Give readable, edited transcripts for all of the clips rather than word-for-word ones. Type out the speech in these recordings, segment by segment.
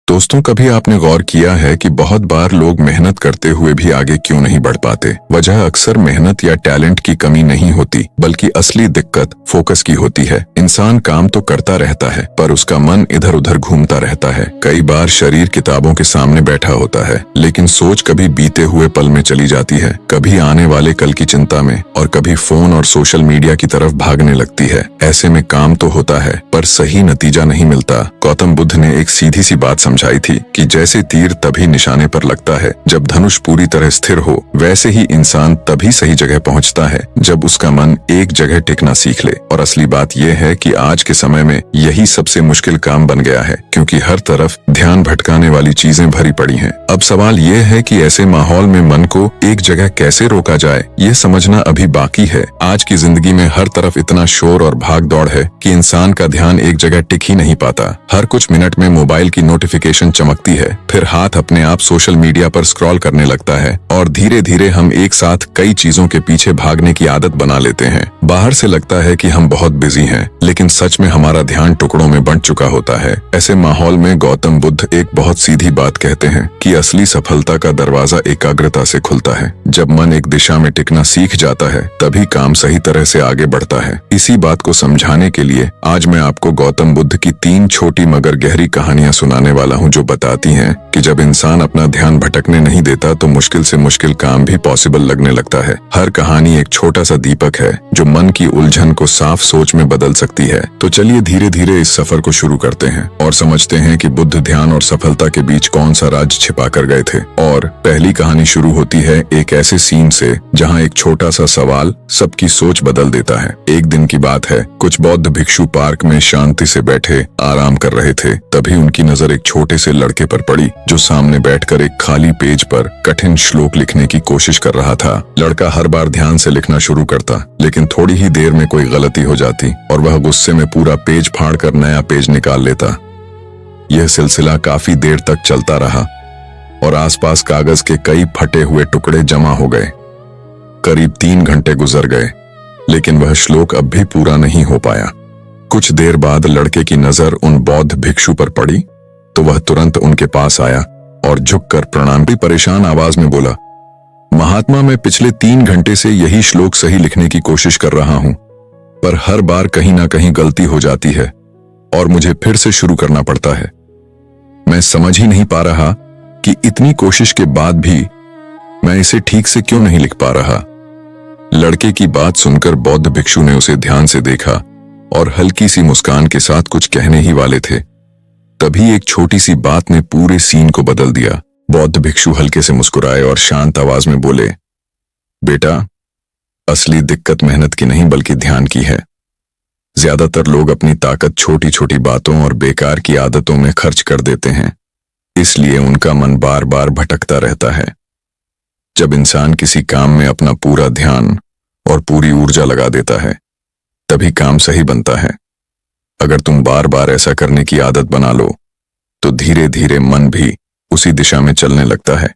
दोस्तों, कभी आपने गौर किया है कि बहुत बार लोग मेहनत करते हुए भी आगे क्यों नहीं बढ़ पाते? वजह अक्सर मेहनत या टैलेंट की कमी नहीं होती, बल्कि असली दिक्कत फोकस की होती है। इंसान काम तो करता रहता है, पर उसका मन इधर उधर घूमता रहता है। कई बार शरीर किताबों के सामने बैठा होता है, लेकिन सोच कभी बीते हुए पल में चली जाती है, कभी आने वाले कल की चिंता में, और कभी फोन और सोशल मीडिया की तरफ भागने लगती है। ऐसे में काम तो होता है, पर सही नतीजा नहीं मिलता। गौतम बुद्ध ने एक सीधी सी बात समझाई थी कि जैसे तीर तभी निशाने पर लगता है जब धनुष पूरी तरह स्थिर हो, वैसे ही इंसान तभी सही जगह पहुंचता है जब उसका मन एक जगह टिकना सीख ले। और असली बात यह है कि आज के समय में यही सबसे मुश्किल काम बन गया है, क्योंकि हर तरफ ध्यान भटकाने वाली चीजें भरी पड़ी हैं। अब सवाल ये है कि ऐसे माहौल में मन को एक जगह कैसे रोका जाए, ये समझना अभी बाकी है। आज की जिंदगी में हर तरफ इतना शोर और भाग दौड़ है कि इंसान का ध्यान एक जगह टिक ही नहीं पाता। हर कुछ मिनट में मोबाइल की नोटिफिकेशन चमकती है, फिर हाथ अपने आप सोशल मीडिया पर स्क्रॉल करने लगता है, और धीरे धीरे हम एक साथ कई चीजों के पीछे भागने की आदत बना लेते हैं। बाहर से लगता है कि हम बहुत बिजी हैं, लेकिन सच में हमारा ध्यान टुकड़ों में बंट चुका होता है। ऐसे माहौल में गौतम बुद्ध एक बहुत सीधी बात कहते हैं कि असली सफलता का दरवाजा एकाग्रता से खुलता है। जब मन एक दिशा में टिकना सीख जाता है, तभी काम सही तरह से आगे बढ़ता है। इसी बात को समझाने के लिए आज मैं आपको गौतम बुद्ध की 3 छोटी मगर गहरी कहानियां सुनाने वाला हूं, जो बताती हैं कि जब इंसान अपना ध्यान भटकने नहीं देता तो मुश्किल से मुश्किल काम भी पॉसिबल लगने लगता है। हर कहानी एक छोटा सा दीपक है जो मन की उलझन को साफ सोच में बदल सकती है। तो चलिए धीरे धीरे इस सफर को शुरू करते हैं और समझते हैं कि बुद्ध ध्यान और सफलता के बीच कौन सा राज छिपा कर गए थे। और पहली कहानी शुरू होती है एक ऐसे सीन से जहाँ एक छोटा सा सवाल सबकी सोच बदल देता है। एक दिन की बात है, कुछ बौद्ध भिक्षु पार्क में शांति से बैठे आराम कर रहे थे। तभी उनकी नजर एक छोटे से लड़के पर पड़ी जो सामने बैठकर एक खाली पेज पर कठिन श्लोक लिखने की कोशिश कर रहा था। लड़का हर बार ध्यान से लिखना शुरू करता, लेकिन थोड़ी ही देर में कोई गलती हो जाती और वह गुस्से में पूरा पेज फाड़कर नया पेज निकाल लेता। यह सिलसिला काफी देर तक चलता रहा और आसपास कागज के कई फटे हुए टुकड़े जमा हो गए। करीब 3 घंटे गुजर गए, लेकिन वह श्लोक अब भी पूरा नहीं हो पाया। कुछ देर बाद लड़के की नजर उन बौद्ध भिक्षु पर पड़ी तो वह तुरंत उनके पास आया और झुककर प्रणाम की परेशान आवाज में बोला, महात्मा, मैं पिछले 3 घंटे से यही श्लोक सही लिखने की कोशिश कर रहा हूं, पर हर बार कहीं ना कहीं गलती हो जाती है और मुझे फिर से शुरू करना पड़ता है। मैं समझ ही नहीं पा रहा कि इतनी कोशिश के बाद भी मैं इसे ठीक से क्यों नहीं लिख पा रहा। लड़के की बात सुनकर बौद्ध भिक्षु ने उसे ध्यान से देखा और हल्की सी मुस्कान के साथ कुछ कहने ही वाले थे। तभी एक छोटी सी बात ने पूरे सीन को बदल दिया। बौद्ध भिक्षु हल्के से मुस्कुराए और शांत आवाज में बोले, बेटा, असली दिक्कत मेहनत की नहीं बल्कि ध्यान की है। ज्यादातर लोग अपनी ताकत छोटी छोटी बातों और बेकार की आदतों में खर्च कर देते हैं, इसलिए उनका मन बार बार भटकता रहता है। जब इंसान किसी काम में अपना पूरा ध्यान और पूरी ऊर्जा लगा देता है, तभी काम सही बनता है। अगर तुम बार बार ऐसा करने की आदत बना लो तो धीरे धीरे मन भी उसी दिशा में चलने लगता है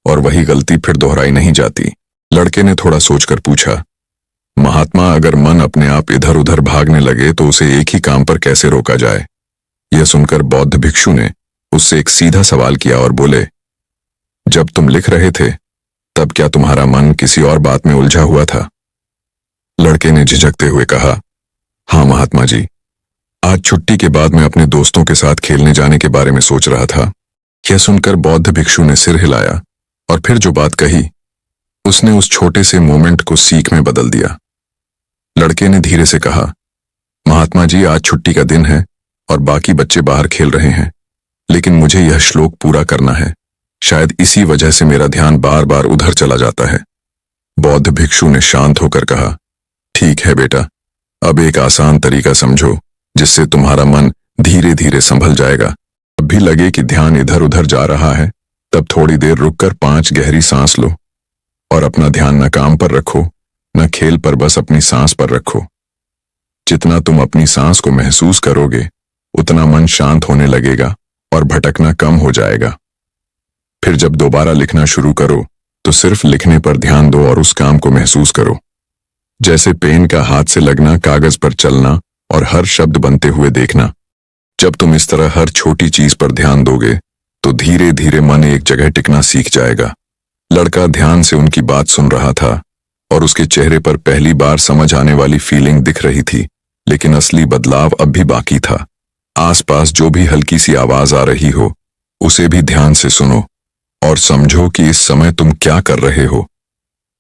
और वही गलती फिर दोहराई नहीं जाती। लड़के ने थोड़ा सोचकर पूछा, महात्मा, अगर मन अपने आप इधर उधर भागने लगे तो उसे एक ही काम पर कैसे रोका जाए? यह सुनकर बौद्ध भिक्षु ने उससे एक सीधा सवाल किया और बोले, जब तुम लिख रहे थे तब क्या तुम्हारा मन किसी और बात में उलझा हुआ था? लड़के ने झिझकते हुए कहा, हाँ महात्मा जी, आज छुट्टी के बाद मैं अपने दोस्तों के साथ खेलने जाने के बारे में सोच रहा था। यह सुनकर बौद्ध भिक्षु ने सिर हिलाया और फिर जो बात कही उसने उस छोटे से मोमेंट को सीख में बदल दिया। लड़के ने धीरे से कहा, महात्मा जी, आज छुट्टी का दिन है और बाकी बच्चे बाहर खेल रहे हैं, लेकिन मुझे यह श्लोक पूरा करना है। शायद इसी वजह से मेरा ध्यान बार बार उधर चला जाता है। बौद्ध भिक्षु ने शांत होकर कहा, ठीक है बेटा, अब एक आसान तरीका समझो जिससे तुम्हारा मन धीरे धीरे संभल जाएगा। जब भी लगे कि ध्यान इधर उधर जा रहा है, तब थोड़ी देर रुककर 5 गहरी सांस लो और अपना ध्यान न काम पर रखो न खेल पर, बस अपनी सांस पर रखो। जितना तुम अपनी सांस को महसूस करोगे उतना मन शांत होने लगेगा और भटकना कम हो जाएगा। फिर जब दोबारा लिखना शुरू करो तो सिर्फ लिखने पर ध्यान दो और उस काम को महसूस करो, जैसे पेन का हाथ से लगना, कागज पर चलना और हर शब्द बनते हुए देखना। जब तुम इस तरह हर छोटी चीज पर ध्यान दोगे तो धीरे धीरे मन एक जगह टिकना सीख जाएगा। लड़का ध्यान से उनकी बात सुन रहा था और उसके चेहरे पर पहली बार समझ आने वाली फीलिंग दिख रही थी, लेकिन असली बदलाव अब भी बाकी था। आसपास जो भी हल्की सी आवाज आ रही हो उसे भी ध्यान से सुनो और समझो कि इस समय तुम क्या कर रहे हो।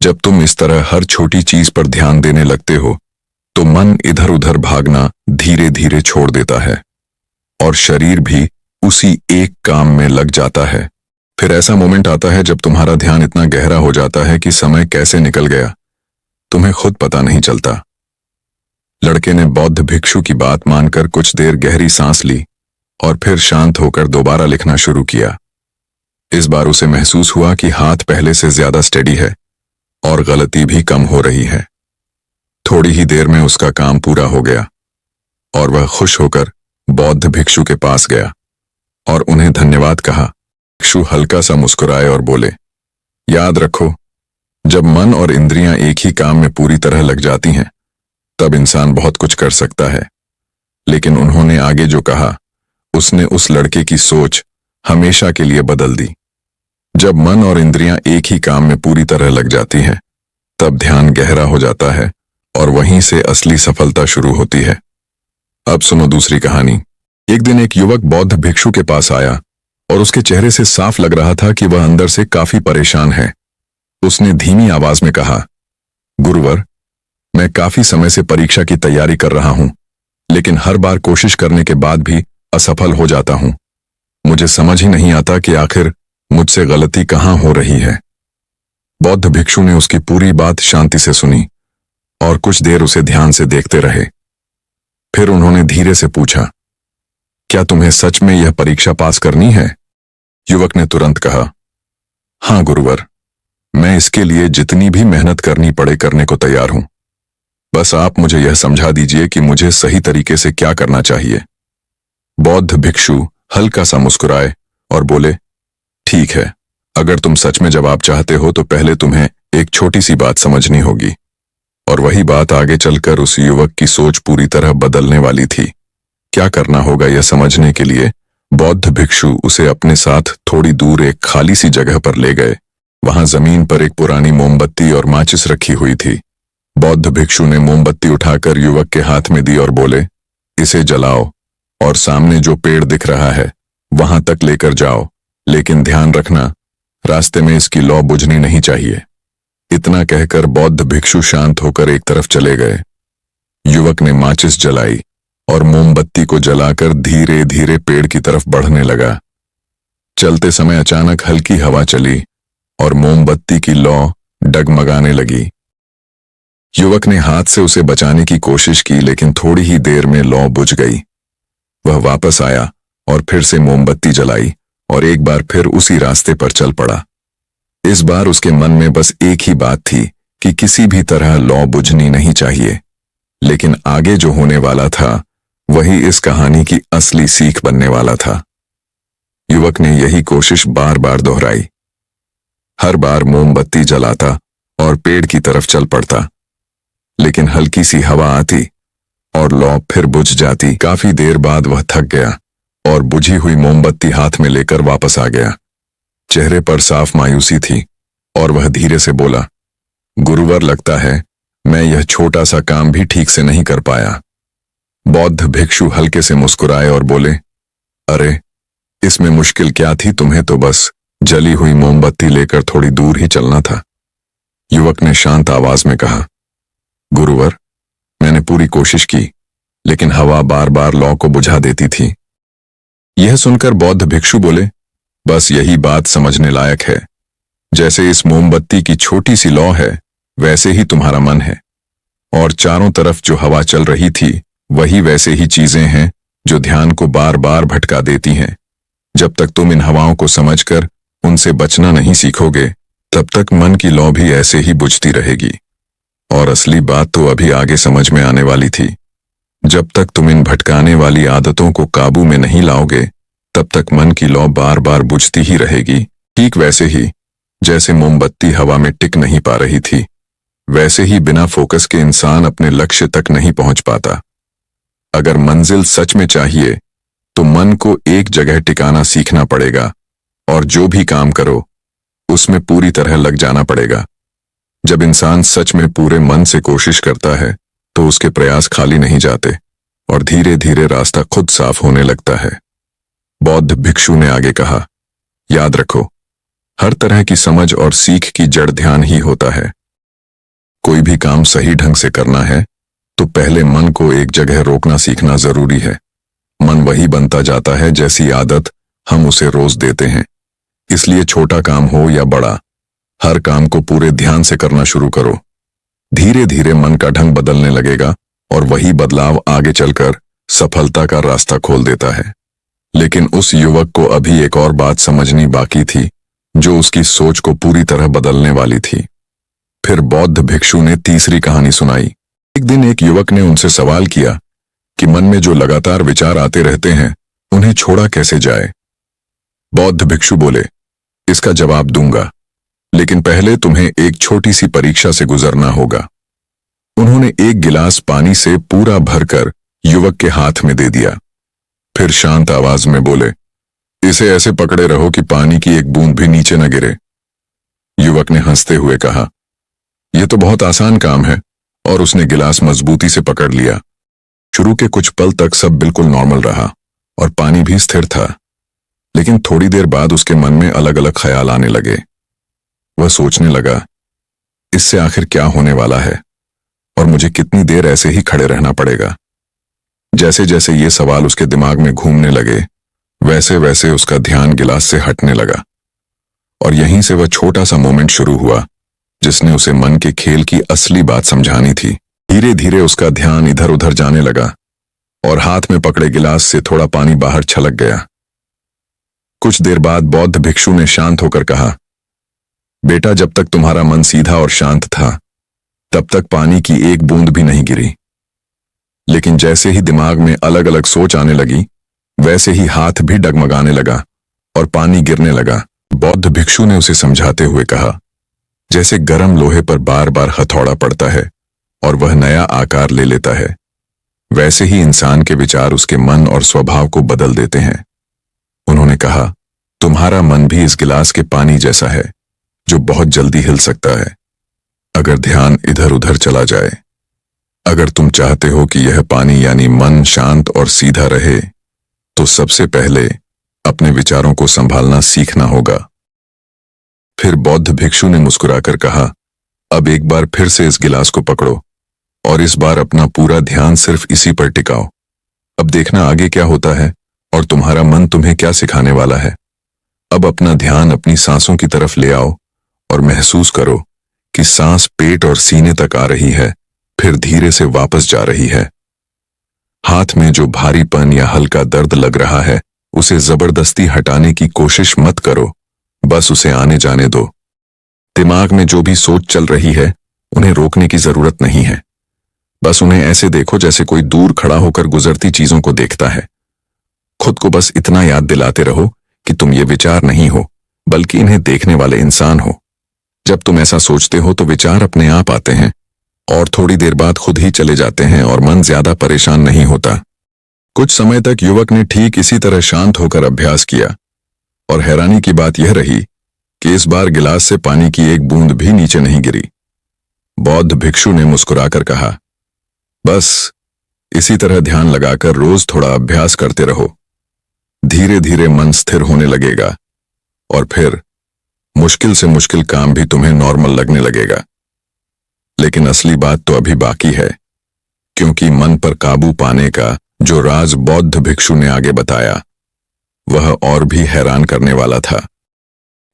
जब तुम इस तरह हर छोटी चीज पर ध्यान देने लगते हो तो मन इधर उधर भागना धीरे धीरे छोड़ देता है और शरीर भी उसी एक काम में लग जाता है। फिर ऐसा मोमेंट आता है जब तुम्हारा ध्यान इतना गहरा हो जाता है कि समय कैसे निकल गया तुम्हें खुद पता नहीं चलता। लड़के ने बौद्ध भिक्षु की बात मानकर कुछ देर गहरी सांस ली और फिर शांत होकर दोबारा लिखना शुरू किया। इस बार उसे महसूस हुआ कि हाथ पहले से ज्यादा स्टेडी है और गलती भी कम हो रही है। थोड़ी ही देर में उसका काम पूरा हो गया और वह खुश होकर बौद्ध भिक्षु के पास गया और उन्हें धन्यवाद कहा। भिक्षु हल्का सा मुस्कुराए और बोले, याद रखो, जब मन और इंद्रियां एक ही काम में पूरी तरह लग जाती हैं तब इंसान बहुत कुछ कर सकता है। लेकिन उन्होंने आगे जो कहा उसने उस लड़के की सोच हमेशा के लिए बदल दी। जब मन और इंद्रियां एक ही काम में पूरी तरह लग जाती हैं तब ध्यान गहरा हो जाता है और वहीं से असली सफलता शुरू होती है। अब सुनो दूसरी कहानी। एक दिन एक युवक बौद्ध भिक्षु के पास आया और उसके चेहरे से साफ लग रहा था कि वह अंदर से काफी परेशान है। उसने धीमी आवाज में कहा, गुरुवर, मैं काफी समय से परीक्षा की तैयारी कर रहा हूं, लेकिन हर बार कोशिश करने के बाद भी असफल हो जाता हूं। मुझे समझ ही नहीं आता कि आखिर मुझसे गलती कहां हो रही है। बौद्ध भिक्षु ने उसकी पूरी बात शांति से सुनी और कुछ देर उसे ध्यान से देखते रहे। फिर उन्होंने धीरे से पूछा, क्या तुम्हें सच में यह परीक्षा पास करनी है? युवक ने तुरंत कहा, हां गुरुवर, मैं इसके लिए जितनी भी मेहनत करनी पड़े करने को तैयार हूं। बस आप मुझे यह समझा दीजिए कि मुझे सही तरीके से क्या करना चाहिए। बौद्ध भिक्षु हल्का सा मुस्कुराए और बोले, ठीक है, अगर तुम सच में जवाब चाहते हो तो पहले तुम्हें एक छोटी सी बात समझनी होगी। और वही बात आगे चलकर उस युवक की सोच पूरी तरह बदलने वाली थी। क्या करना होगा यह समझने के लिए बौद्ध भिक्षु उसे अपने साथ थोड़ी दूर एक खाली सी जगह पर ले गए। वहां जमीन पर एक पुरानी मोमबत्ती और माचिस रखी हुई थी। बौद्ध भिक्षु ने मोमबत्ती उठाकर युवक के हाथ में दी और बोले, इसे जलाओ और सामने जो पेड़ दिख रहा है वहां तक लेकर जाओ, लेकिन ध्यान रखना, रास्ते में इसकी लौ बुझनी नहीं चाहिए। इतना कहकर बौद्ध भिक्षु शांत होकर एक तरफ चले गए। युवक ने माचिस जलाई और मोमबत्ती को जलाकर धीरे धीरे पेड़ की तरफ बढ़ने लगा। चलते समय अचानक हल्की हवा चली और मोमबत्ती की लौ डगमगाने लगी। युवक ने हाथ से उसे बचाने की कोशिश की, लेकिन थोड़ी ही देर में लौ बुझ गई। वह वापस आया और फिर से मोमबत्ती जलाई और एक बार फिर उसी रास्ते पर चल पड़ा। इस बार उसके मन में बस एक ही बात थी कि किसी भी तरह लौ बुझनी नहीं चाहिए। लेकिन आगे जो होने वाला था वही इस कहानी की असली सीख बनने वाला था। युवक ने यही कोशिश बार बार दोहराई। हर बार मोमबत्ती जलाता और पेड़ की तरफ चल पड़ता, लेकिन हल्की सी हवा आती और लौ फिर बुझ जाती। काफी देर बाद वह थक गया और बुझी हुई मोमबत्ती हाथ में लेकर वापस आ गया। चेहरे पर साफ मायूसी थी और वह धीरे से बोला, गुरुवर, लगता है मैं यह छोटा सा काम भी ठीक से नहीं कर पाया। बौद्ध भिक्षु हल्के से मुस्कुराए और बोले, अरे, इसमें मुश्किल क्या थी, तुम्हें तो बस जली हुई मोमबत्ती लेकर थोड़ी दूर ही चलना था। युवक ने शांत आवाज में कहा, गुरुवर, मैंने पूरी कोशिश की, लेकिन हवा बार बार लौ को बुझा देती थी। यह सुनकर बौद्ध भिक्षु बोले, बस यही बात समझने लायक है। जैसे इस मोमबत्ती की छोटी सी लौ है, वैसे ही तुम्हारा मन है, और चारों तरफ जो हवा चल रही थी वही वैसे ही चीजें हैं जो ध्यान को बार बार भटका देती हैं। जब तक तुम इन हवाओं को समझकर उनसे बचना नहीं सीखोगे, तब तक मन की लौ भी ऐसे ही बुझती रहेगी। और असली बात तो अभी आगे समझ में आने वाली थी। जब तक तुम इन भटकाने वाली आदतों को काबू में नहीं लाओगे, तब तक मन की लौ बार बार बुझती ही रहेगी। ठीक वैसे ही जैसे मोमबत्ती हवा में टिक नहीं पा रही थी, वैसे ही बिना फोकस के इंसान अपने लक्ष्य तक नहीं पहुंच पाता। अगर मंजिल सच में चाहिए तो मन को एक जगह टिकाना सीखना पड़ेगा और जो भी काम करो उसमें पूरी तरह लग जाना पड़ेगा। जब इंसान सच में पूरे मन से कोशिश करता है तो उसके प्रयास खाली नहीं जाते और धीरे धीरे रास्ता खुद साफ होने लगता है। बौद्ध भिक्षु ने आगे कहा, याद रखो, हर तरह की समझ और सीख की जड़ ध्यान ही होता है। कोई भी काम सही ढंग से करना है तो पहले मन को एक जगह रोकना सीखना जरूरी है। मन वही बनता जाता है जैसी आदत हम उसे रोज देते हैं। इसलिए छोटा काम हो या बड़ा, हर काम को पूरे ध्यान से करना शुरू करो। धीरे धीरे मन का ढंग बदलने लगेगा और वही बदलाव आगे चलकर सफलता का रास्ता खोल देता है। लेकिन उस युवक को अभी एक और बात समझनी बाकी थी जो उसकी सोच को पूरी तरह बदलने वाली थी। फिर बौद्ध भिक्षु ने तीसरी कहानी सुनाई। एक दिन एक युवक ने उनसे सवाल किया कि मन में जो लगातार विचार आते रहते हैं उन्हें छोड़ा कैसे जाए। बौद्ध भिक्षु बोले, इसका जवाब दूंगा, लेकिन पहले तुम्हें एक छोटी सी परीक्षा से गुजरना होगा। उन्होंने एक गिलास पानी से पूरा भरकर युवक के हाथ में दे दिया। फिर शांत आवाज में बोले, इसे ऐसे पकड़े रहो कि पानी की एक बूंद भी नीचे न गिरे। युवक ने हंसते हुए कहा, यह तो बहुत आसान काम है, और उसने गिलास मजबूती से पकड़ लिया। शुरू के कुछ पल तक सब बिल्कुल नॉर्मल रहा और पानी भी स्थिर था, लेकिन थोड़ी देर बाद उसके मन में अलग अलग ख्याल आने लगे। वह सोचने लगा, इससे आखिर क्या होने वाला है और मुझे कितनी देर ऐसे ही खड़े रहना पड़ेगा। जैसे जैसे ये सवाल उसके दिमाग में घूमने लगे वैसे वैसे उसका ध्यान गिलास से हटने लगा और यहीं से वह छोटा सा मोमेंट शुरू हुआ जिसने उसे मन के खेल की असली बात समझानी थी। धीरे धीरे उसका ध्यान इधर उधर जाने लगा और हाथ में पकड़े गिलास से थोड़ा पानी बाहर छलक गया। कुछ देर बाद बौद्ध भिक्षु ने शांत होकर कहा, बेटा, जब तक तुम्हारा मन सीधा और शांत था तब तक पानी की एक बूंद भी नहीं गिरी, लेकिन जैसे ही दिमाग में अलग अलग सोच आने लगी वैसे ही हाथ भी डगमगाने लगा और पानी गिरने लगा। बौद्ध भिक्षु ने उसे समझाते हुए कहा, जैसे गर्म लोहे पर बार बार हथौड़ा पड़ता है और वह नया आकार ले लेता है, वैसे ही इंसान के विचार उसके मन और स्वभाव को बदल देते हैं। उन्होंने कहा, तुम्हारा मन भी इस गिलास के पानी जैसा है जो बहुत जल्दी हिल सकता है अगर ध्यान इधर उधर चला जाए। अगर तुम चाहते हो कि यह पानी यानी मन शांत और सीधा रहे तो सबसे पहले अपने विचारों को संभालना सीखना होगा। फिर बौद्ध भिक्षु ने मुस्कुराकर कहा, अब एक बार फिर से इस गिलास को पकड़ो और इस बार अपना पूरा ध्यान सिर्फ इसी पर टिकाओ। अब देखना आगे क्या होता है और तुम्हारा मन तुम्हें क्या सिखाने वाला है। अब अपना ध्यान अपनी सांसों की तरफ ले आओ और महसूस करो कि सांस पेट और सीने तक आ रही है, फिर धीरे से वापस जा रही है। हाथ में जो भारीपन या हल्का दर्द लग रहा है उसे जबरदस्ती हटाने की कोशिश मत करो, बस उसे आने जाने दो। दिमाग में जो भी सोच चल रही है उन्हें रोकने की जरूरत नहीं है, बस उन्हें ऐसे देखो जैसे कोई दूर खड़ा होकर गुजरती चीजों को देखता है। खुद को बस इतना याद दिलाते रहो कि तुम ये विचार नहीं हो बल्कि इन्हें देखने वाले इंसान हो। जब तुम ऐसा सोचते हो तो विचार अपने आप आते हैं और थोड़ी देर बाद खुद ही चले जाते हैं और मन ज्यादा परेशान नहीं होता। कुछ समय तक युवक ने ठीक इसी तरह शांत होकर अभ्यास किया और हैरानी की बात यह रही कि इस बार गिलास से पानी की एक बूंद भी नीचे नहीं गिरी। बौद्ध भिक्षु ने मुस्कुराकर कहा, बस इसी तरह ध्यान लगाकर रोज थोड़ा अभ्यास करते रहो। धीरे धीरे मन स्थिर होने लगेगा और फिर मुश्किल से मुश्किल काम भी तुम्हें नॉर्मल लगने लगेगा। लेकिन असली बात तो अभी बाकी है, क्योंकि मन पर काबू पाने का जो राज बौद्ध भिक्षु ने आगे बताया वह और भी हैरान करने वाला था।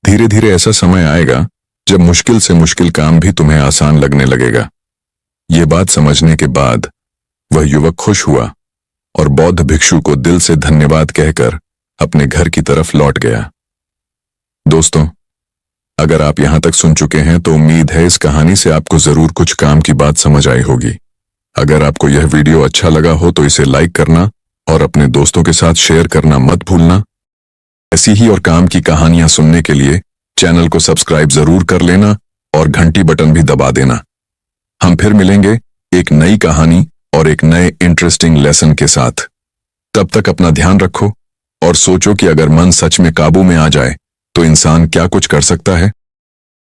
धीरे धीरे ऐसा समय आएगा जब मुश्किल से मुश्किल काम भी तुम्हें आसान लगने लगेगा। ये बात समझने के बाद वह युवक खुश हुआ और बौद्ध भिक्षु को दिल से धन्यवाद कहकर अपने घर की तरफ लौट गया। दोस्तों, अगर आप यहां तक सुन चुके हैं तो उम्मीद है इस कहानी से आपको जरूर कुछ काम की बात समझ आई होगी। अगर आपको यह वीडियो अच्छा लगा हो तो इसे लाइक करना और अपने दोस्तों के साथ शेयर करना मत भूलना। ऐसी ही और काम की कहानियां सुनने के लिए चैनल को सब्सक्राइब जरूर कर लेना और घंटी बटन भी दबा देना। हम फिर मिलेंगे एक नई कहानी और एक नए इंटरेस्टिंग लेसन के साथ। तब तक अपना ध्यान रखो और सोचो कि अगर मन सच में काबू में आ जाए तो इंसान क्या कुछ कर सकता है।